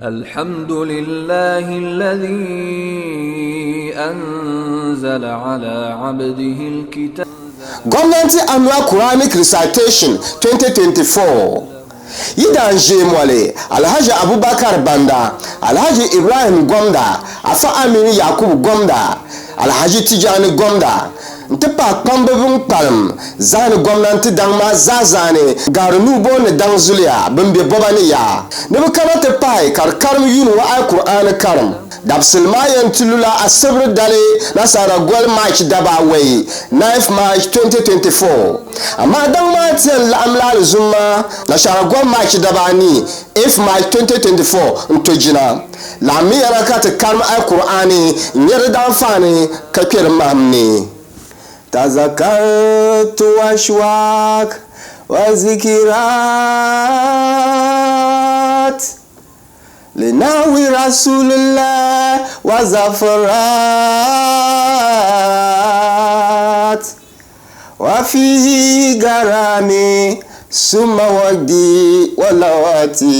الحمد لله الذي أنزل على عبده الكتاب. Gomnanti annual Quranic Recitation-2024. Yidana Zeemoli, Alhaji Abubakari Banda, Alhaji Ibrahim Gomda, Afa Aminu Yakubu Gomda, Alhaji Tijani Gomda. Ntepa kpamba bin kpalim zaani Gomnanti dangma zaani gahiri nubo ni dang zuliya bin be bɔba ni yeɣa ni bi kana ti pahi karim yuuni wa alkur'ani karim Dabsili maa yɛn ti lula asibiri dali nashaara gɔli March daba 9th March 2024 Amaa dangma tiɛn Laɣim la alizumma nashaara gɔli March daba anii 8th March 2024 nto jina Laɣim mi yɛra ka ti karim alkur'ani nyɛri danfani ka kpɛri mahim ni. تذكرت واشواق وذكرات لناوي رسول الله وزفرات وفيه غرامي ثم ودي ولواتي.